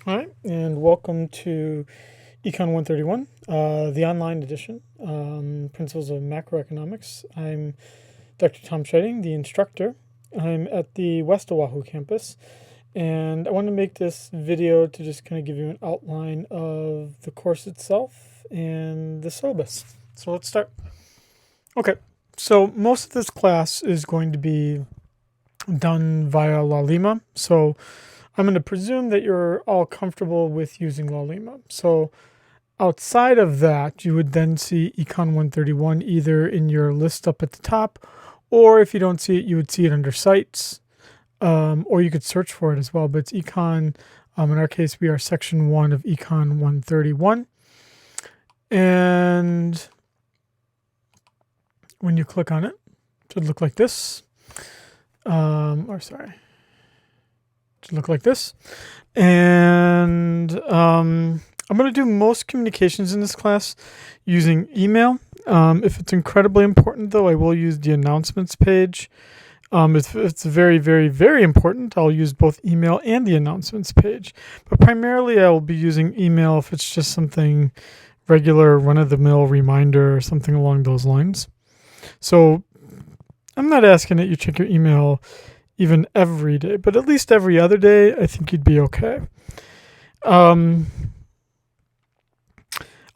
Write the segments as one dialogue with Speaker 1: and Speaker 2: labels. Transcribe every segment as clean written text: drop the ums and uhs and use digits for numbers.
Speaker 1: All right, and welcome to Econ 131, the online edition, Principles of Macroeconomics. I'm Dr. Tom Scheiding, the instructor. I'm at the West Oahu campus, and I want to make this video to just kind of give you an outline of the course itself and the syllabus. So let's start. Okay, so most of this class is going to be done via LaLima. So I'm going to presume that you're all comfortable with using LaLima. So outside of that, you would then see Econ 131 either in your list up at the top, or if you don't see it, you would see it under Sites, or you could search for it as well. But it's Econ, in our case, we are section 1 of Econ 131. And when you click on it, it should look like this. To look like this. And I'm going to do most communications in this class using email. If it's incredibly important, though, I will use the announcements page. If it's very, very, very important, I'll use both email and the announcements page. But primarily, I will be using email if it's just something regular, run-of-the-mill reminder or something along those lines. So I'm not asking that you check your email even every day, but at least every other day, I think you'd be okay. I am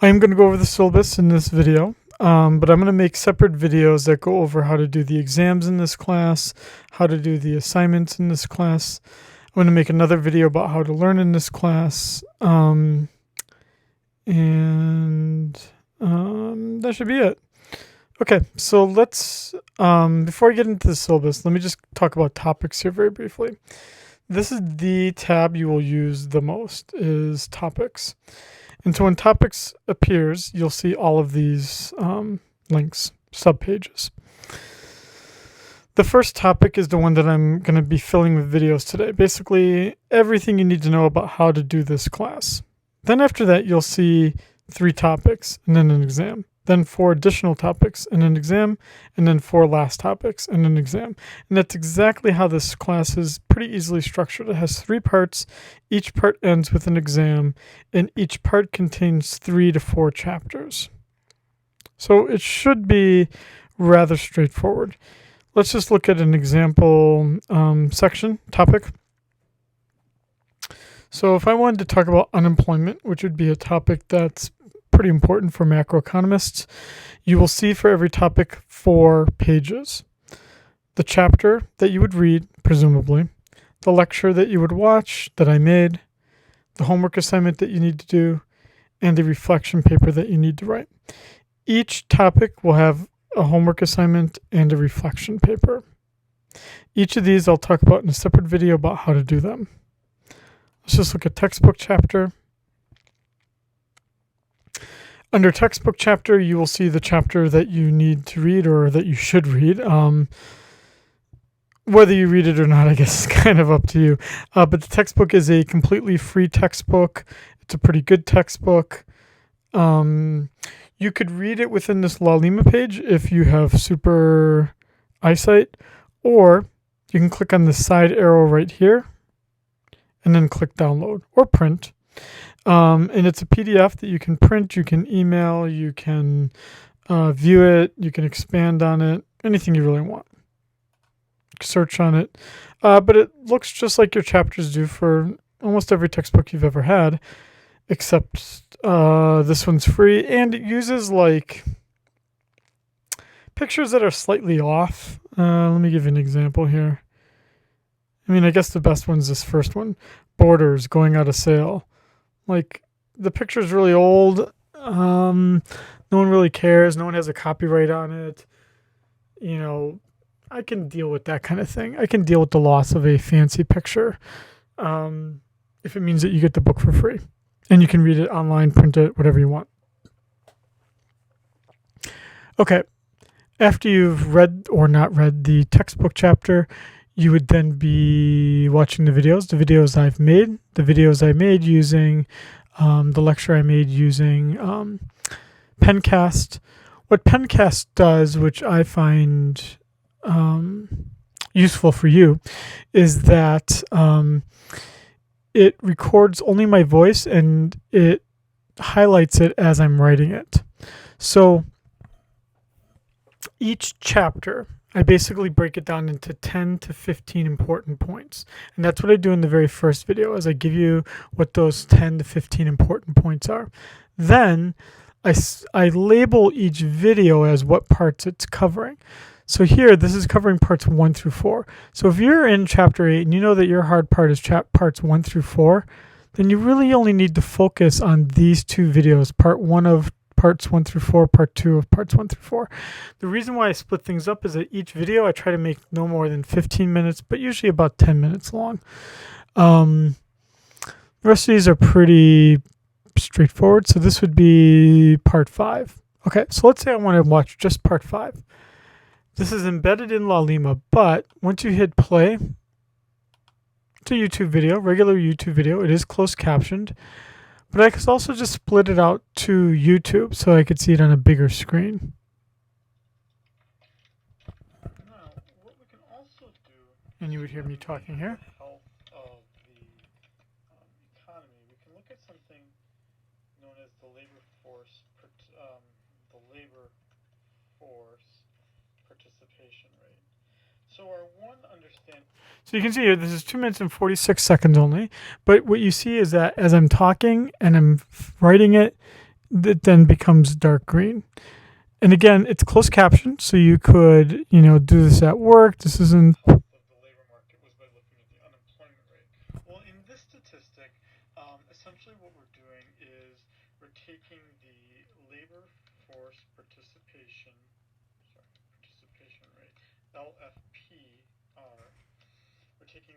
Speaker 1: going to go over the syllabus in this video, but I'm going to make separate videos that go over how to do the exams in this class, how to do the assignments in this class. I'm going to make another video about how to learn in this class, and that should be it. Okay, so let's, before I get into the syllabus, let me just talk about topics here very briefly. This is the tab you will use the most, is topics. And so when topics appears, you'll see all of these links, subpages. The first topic is the one that I'm going to be filling with videos today. Basically, everything you need to know about how to do this class. Then after that, you'll see 3 topics and then an exam. Then 4 additional topics and an exam, and then 4 last topics and an exam. And that's exactly how this class is pretty easily structured. It has 3 parts. Each part ends with an exam, and each part contains 3 to 4 chapters. So it should be rather straightforward. Let's just look at an example section, topic. So if I wanted to talk about unemployment, which would be a topic that's pretty important for macroeconomists, you will see for every topic 4 pages. The chapter that you would read, presumably, the lecture that you would watch that I made, the homework assignment that you need to do, and the reflection paper that you need to write. Each topic will have a homework assignment and a reflection paper. Each of these I'll talk about in a separate video about how to do them. Let's just look at textbook chapter. Under textbook chapter, you will see the chapter that you need to read or that you should read. Whether you read it or not, I guess is kind of up to you. But the textbook is a completely free textbook. It's a pretty good textbook. You could read it within this LaLima page if you have super eyesight, or you can click on the side arrow right here and then click download or print. And it's a PDF that you can print, you can email, you can view it, you can expand on it, anything you really want. Search on it. But it looks just like your chapters do for almost every textbook you've ever had, except this one's free, and it uses like pictures that are slightly off. Let me give you an example here. I mean, I guess the best one's this first one, Borders going out of sale. Like, the picture's really old. No one really cares. No one has a copyright on it. You know, I can deal with that kind of thing. I can deal with the loss of a fancy picture if it means that you get the book for free. And you can read it online, print it, whatever you want. Okay. After you've read or not read the textbook chapter, you would then be watching the videos I've made, the videos I made using the lecture I made using Pencast. What Pencast does, which I find useful for you, is that it records only my voice and it highlights it as I'm writing it. So each chapter, I basically break it down into 10 to 15 important points. And that's what I do in the very first video, is I give you what those 10 to 15 important points are. Then I label each video as what parts it's covering. So here, this is covering parts 1 through 4. So if you're in chapter 8 and you know that your hard part is parts 1 through 4, then you really only need to focus on these two videos, part 1 of parts 1 through 4, part 2 of parts 1 through 4. The reason why I split things up is that each video I try to make no more than 15 minutes, but usually about 10 minutes long. The rest of these are pretty straightforward. So this would be part 5. Okay, so let's say I want to watch just part 5. This is embedded in Laulima, but once you hit play, it's a YouTube video, regular YouTube video. It is closed captioned, but I could also just split it out to YouTube so I could see it on a bigger screen. Now, what we can also do, and you would hear me talking here. Health of the economy. We can look at something known as the labor force participation rate. So our one understand. So you can see here, this is 2 minutes and 46 seconds only. But what you see is that as I'm talking and I'm writing it, it then becomes dark green. And again, it's closed captioned, so you could, do this at work. This isn't. Of the labor market was by looking at the unemployment rate. Well, in this statistic, essentially what we're doing is we're taking the labor force participation rate, LFPR. We're taking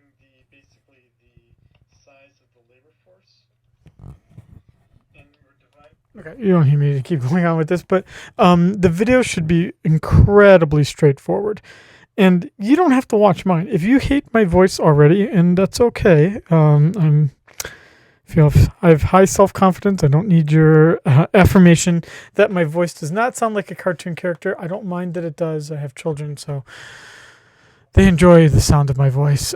Speaker 1: basically the size of the labor force, and we're dividing. Okay, you don't need me to keep going on with this, but the video should be incredibly straightforward. And you don't have to watch mine. If you hate my voice already, and that's okay, I have high self-confidence. I don't need your affirmation that my voice does not sound like a cartoon character. I don't mind that it does. I have children, so they enjoy the sound of my voice.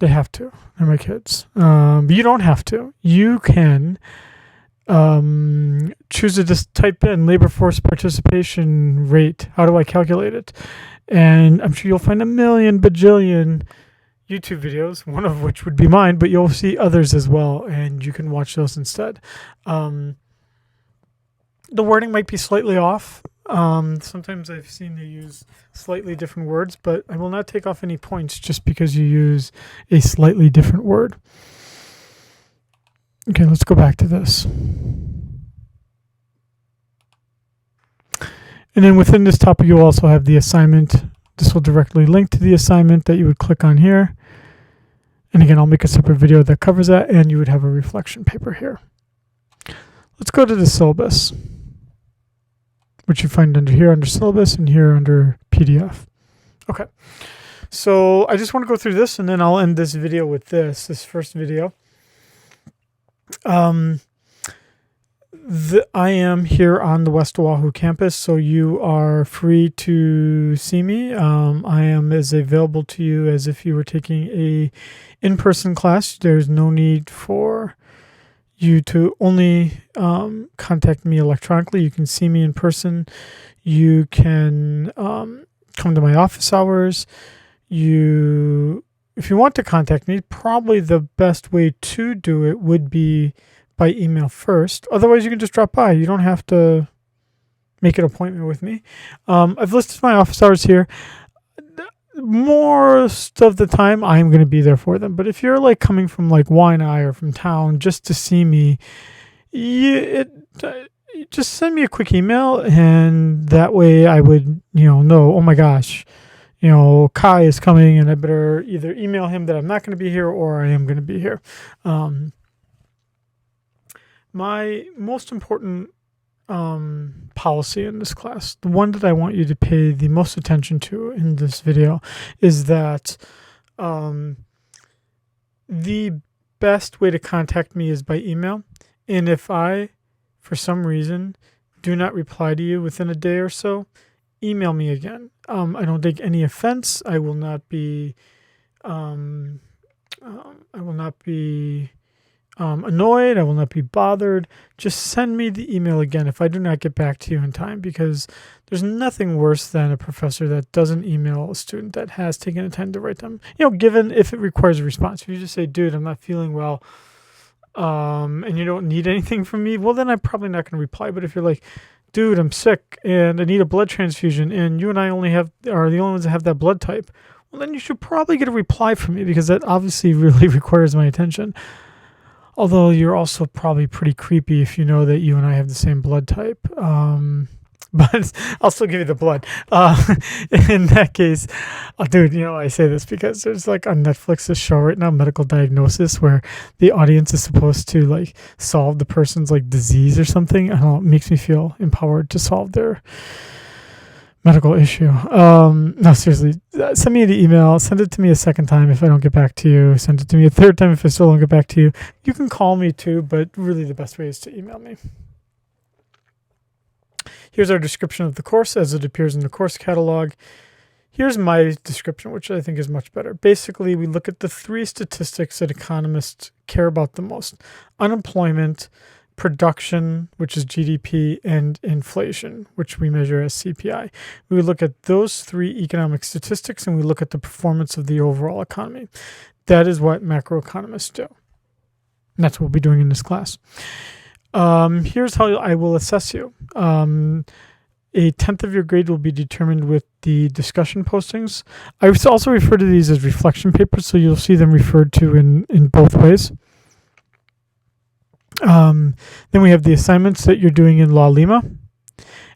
Speaker 1: They have to. They're my kids. But you don't have to. You can choose to just type in labor force participation rate. How do I calculate it? And I'm sure you'll find a million bajillion YouTube videos, one of which would be mine, but you'll see others as well, and you can watch those instead. The wording might be slightly off. Sometimes I've seen they use slightly different words, but I will not take off any points just because you use a slightly different word. Okay, let's go back to this. And then within this topic, you'll also have the assignment. This will directly link to the assignment that you would click on here. And again, I'll make a separate video that covers that, and you would have a reflection paper here. Let's go to the syllabus, which you find under here under syllabus and here under PDF. Okay, so I just want to go through this, and then I'll end this video with this first video. I am here on the West Oahu campus, so you are free to see me. I am as available to you as if you were taking a in-person class. There's no need for you to only contact me electronically. You can see me in person. You can come to my office hours. If you want to contact me, probably the best way to do it would be by email first. Otherwise, you can just drop by. You don't have to make an appointment with me. I've listed my office hours here. Most of the time, I'm going to be there for them. But if you're like coming from like Waianae or from town just to see me, just send me a quick email, and that way I would, know, oh my gosh, Kai is coming, and I better either email him that I'm not going to be here or I am going to be here. My most important policy in this class, the one that I want you to pay the most attention to in this video, is that the best way to contact me is by email. And if I, for some reason, do not reply to you within a day or so, email me again. I don't take any offense. I will not be I will not be annoyed. I will not be bothered. Just send me the email again if I do not get back to you in time, because there's nothing worse than a professor that doesn't email a student that has taken the time to write them. Given if it requires a response. If you just say, dude, I'm not feeling well, and you don't need anything from me, well, then I'm probably not going to reply. But if you're like, dude, I'm sick and I need a blood transfusion, and you and I are the only ones that have that blood type, well, then you should probably get a reply from me, because that obviously really requires my attention. Although you're also probably pretty creepy if you know that you and I have the same blood type. But I'll still give you the blood. In that case, dude, I say this because there's like on Netflix this show right now, Medical Diagnosis, where the audience is supposed to like solve the person's like disease or something. I don't know, it makes me feel empowered to solve their medical issue. No, seriously, send me the email. Send it to me a second time if I don't get back to you. Send it to me a third time if I still don't get back to you. You can call me too, but really the best way is to email me. Here's our description of the course as it appears in the course catalog. Here's my description, which I think is much better. Basically, we look at the three statistics that economists care about the most: unemployment, production, which is GDP, and inflation, which we measure as CPI. We look at those three economic statistics and we look at the performance of the overall economy. That is what macroeconomists do. And that's what we'll be doing in this class. Here's how I will assess you. A 10th of your grade will be determined with the discussion postings. I also refer to these as reflection papers, so you'll see them referred to in both ways. Then we have the assignments that you're doing in La Lima.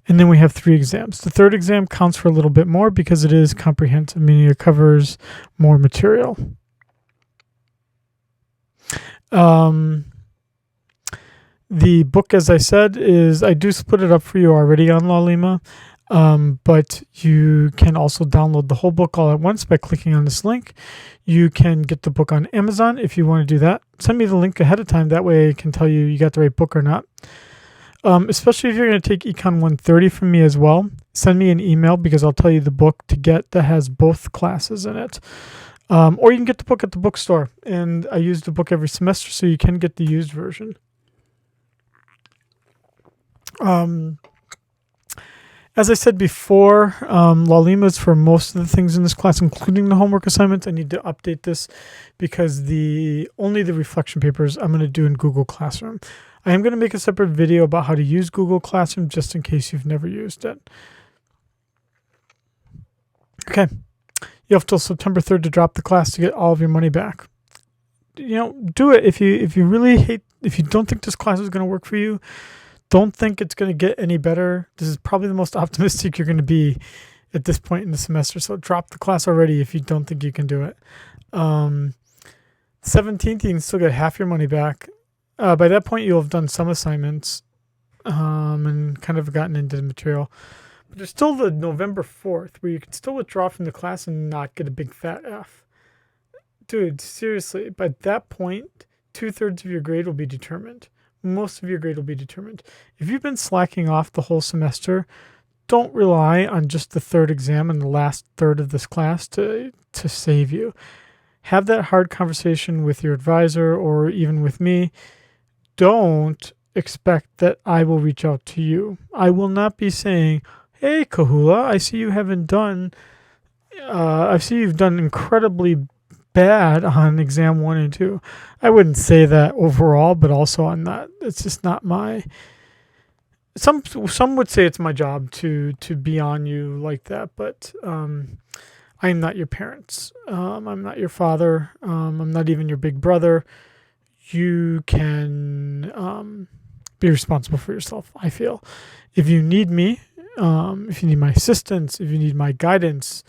Speaker 1: And then we have 3 exams. The third exam counts for a little bit more because it is comprehensive, meaning it covers more material. The book, as I said, I do split it up for you already on La Lima, but you can also download the whole book all at once by clicking on this link. You can get the book on Amazon if you want to do that. Send me the link ahead of time. That way I can tell you got the right book or not. Especially if you're going to take Econ 130 from me as well, send me an email because I'll tell you the book to get that has both classes in it. Or you can get the book at the bookstore. And I use the book every semester, so you can get the used version. As I said before, La Lima is for most of the things in this class, including the homework assignments. I need to update this because only the reflection papers I'm going to do in Google Classroom. I am going to make a separate video about how to use Google Classroom just in case you've never used it. Okay. You have till September 3rd to drop the class to get all of your money back. Do it. If you don't think this class is going to work for you, don't think it's going to get any better. This is probably the most optimistic you're going to be at this point in the semester. So drop the class already if you don't think you can do it. 17th, you can still get half your money back. By that point, you'll have done some assignments and kind of gotten into the material. But there's still the November 4th where you can still withdraw from the class and not get a big fat F. Dude, seriously, by that point, 2/3 of your grade will be determined. Most of your grade will be determined. If you've been slacking off the whole semester, don't rely on just the third exam and the last third of this class to save you. Have that hard conversation with your advisor or even with me. Don't expect that I will reach out to you. I will not be saying, hey, Kahula, I see you've done incredibly bad on exam 1 and 2. I wouldn't say that overall, but also on that. It's just not my. Some would say it's my job to be on you like that, but I am not your parents. I'm not your father. I'm not even your big brother. You can be responsible for yourself, I feel. If you need me, if you need my assistance, if you need my guidance,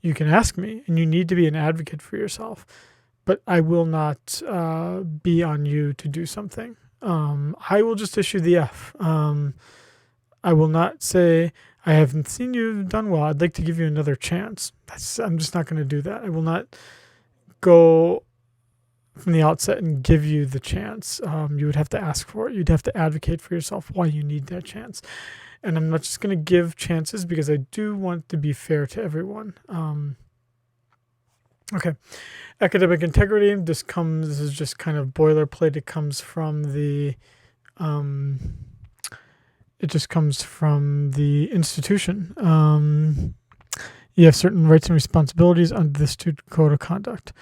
Speaker 1: you can ask me, and you need to be an advocate for yourself. But I will not be on you to do something. I will just issue the F. I will not say, I haven't seen you done well. I'd like to give you another chance. I'm just not going to do that. I will not go from the outset and give you the chance. You would have to ask for it. You'd have to advocate for yourself why you need that chance. And I'm not just going to give chances because I do want to be fair to everyone. Okay. Academic integrity. This is just kind of boilerplate. It comes from the institution. You have certain rights and responsibilities under the student code of conduct.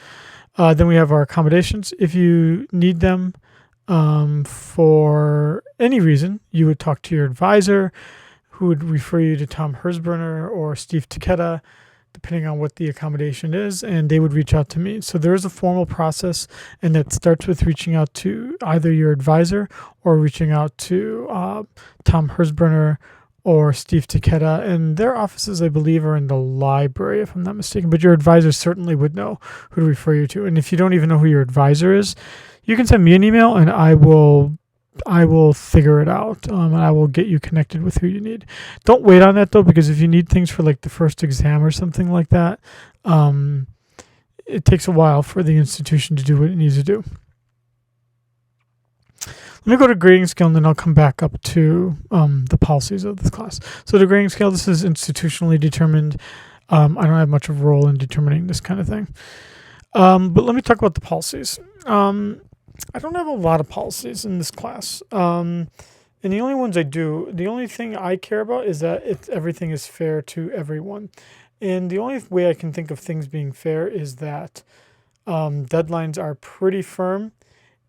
Speaker 1: Then we have our accommodations. If you need them for any reason, you would talk to your advisor, who would refer you to Tom Hersbrenner or Steve Takeda, depending on what the accommodation is, and they would reach out to me. So there is a formal process, and that starts with reaching out to either your advisor or reaching out to Tom Hersbrenner or Steve Takeda, and their offices, I believe, are in the library, if I'm not mistaken, but your advisor certainly would know who to refer you to. And if you don't even know who your advisor is, you can send me an email, and I will figure it out, and I will get you connected with who you need. Don't wait on that, though, because if you need things for like the first exam or something like that, it takes a while for the institution to do what it needs to do. Let me go to grading scale, and then I'll come back up to the policies of this class. So the grading scale, this is institutionally determined. I don't have much of a role in determining this kind of thing. But let me talk about the policies. I don't have a lot of policies in this class. And the only ones I do, the only thing I care about is that everything is fair to everyone. And the only way I can think of things being fair is that deadlines are pretty firm.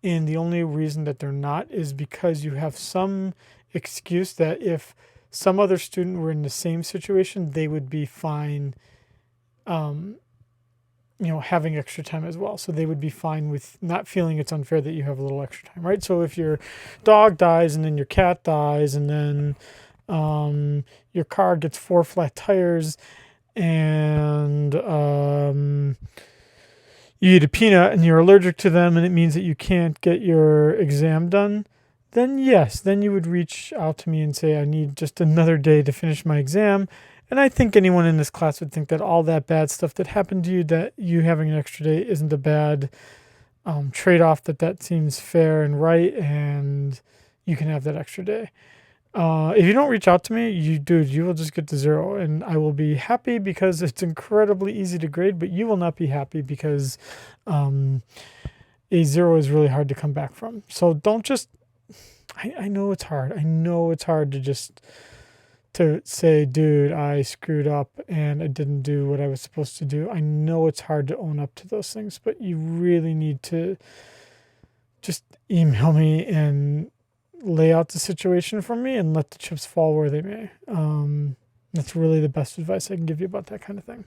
Speaker 1: And the only reason that they're not is because you have some excuse that if some other student were in the same situation, they would be fine, having extra time as well. So they would be fine with not feeling it's unfair that you have a little extra time, right? So if your dog dies and then your cat dies and then your car gets 4 flat tires and you eat a peanut and you're allergic to them and it means that you can't get your exam done, then yes, then you would reach out to me and say, I need just another day to finish my exam. And I think anyone in this class would think that all that bad stuff that happened to you, that you having an extra day isn't a bad trade-off, that seems fair and right, and you can have that extra day. If you don't reach out to me, you will just get to 0, and I will be happy because it's incredibly easy to grade, but you will not be happy because a 0 is really hard to come back from. So don't just, I know it's hard. I know it's hard to say, dude, I screwed up and I didn't do what I was supposed to do. I know it's hard to own up to those things, but you really need to just email me and lay out the situation for me and let the chips fall where they may. That's really the best advice I can give you about that kind of thing.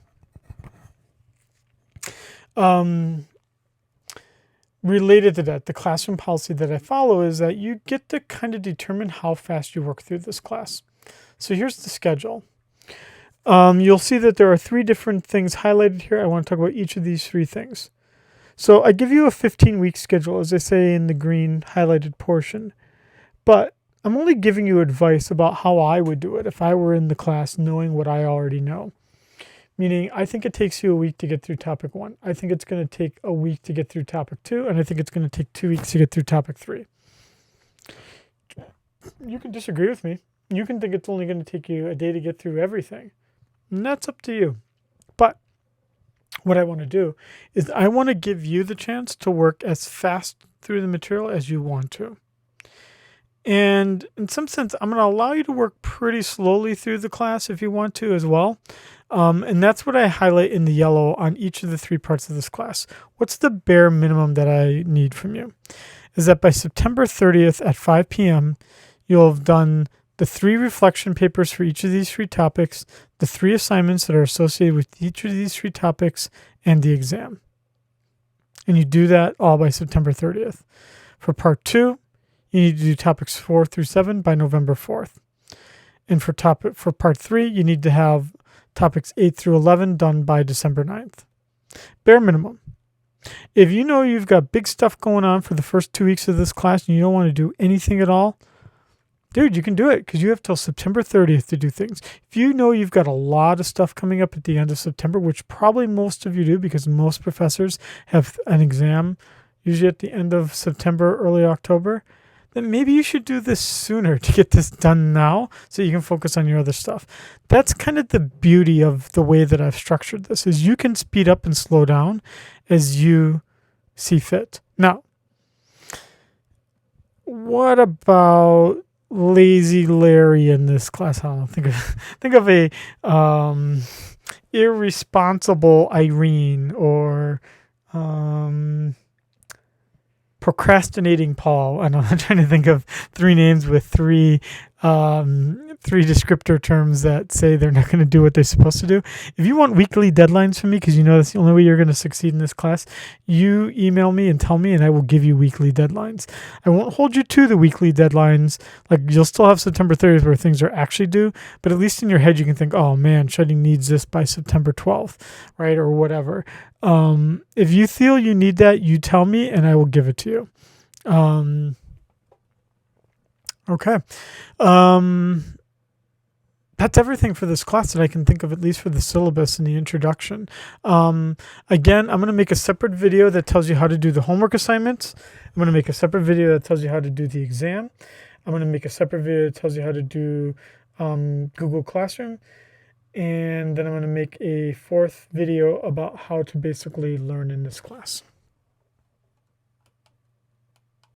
Speaker 1: Related to that, the classroom policy that I follow is that you get to kind of determine how fast you work through this class. So here's the schedule. You'll see that there are 3 different things highlighted here. I want to talk about each of these 3 things. So I give you a 15-week schedule, as I say in the green highlighted portion. But I'm only giving you advice about how I would do it if I were in the class knowing what I already know. Meaning, I think it takes you a week to get through topic 1. I think it's going to take a week to get through topic 2. And I think it's going to take 2 weeks to get through topic 3. You can disagree with me. You can think it's only going to take you a day to get through everything. And that's up to you. But what I want to do is I want to give you the chance to work as fast through the material as you want to. And in some sense, I'm going to allow you to work pretty slowly through the class if you want to as well. And that's what I highlight in the yellow on each of the 3 parts of this class. What's the bare minimum that I need from you? Is that by September 30th at 5 p.m., you'll have done the 3 reflection papers for each of these 3 topics, the 3 assignments that are associated with each of these 3 topics, and the exam. And you do that all by September 30th. For part 2, you need to do topics 4 through 7 by November 4th. And for part 3, you need to have topics 8 through 11 done by December 9th. Bare minimum. If you know you've got big stuff going on for the first 2 weeks of this class and you don't want to do anything at all, dude, you can do it because you have till September 30th to do things. If you know you've got a lot of stuff coming up at the end of September, which probably most of you do because most professors have an exam usually at the end of September, early October, then maybe you should do this sooner to get this done now so you can focus on your other stuff. That's kind of the beauty of the way that I've structured this, is you can speed up and slow down as you see fit. Now, what about lazy Larry in this class? I don't know, think of a irresponsible Irene, or procrastinating Paul. I know, I'm trying to think of three names with three descriptor terms that say they're not going to do what they're supposed to do. If you want weekly deadlines from me, because you know that's the only way you're going to succeed in this class, you email me and tell me, and I will give you weekly deadlines. I won't hold you to the weekly deadlines. Like, you'll still have September 30th where things are actually due, but at least in your head you can think, oh man, Shredding needs this by September 12th, right, or whatever. If you feel you need that, you tell me and I will give it to you. Okay. That's everything for this class that I can think of, at least for the syllabus and the introduction. Again, I'm going to make a separate video that tells you how to do the homework assignments. I'm going to make a separate video that tells you how to do the exam. I'm going to make a separate video that tells you how to do Google Classroom. And then I'm going to make a fourth video about how to basically learn in this class.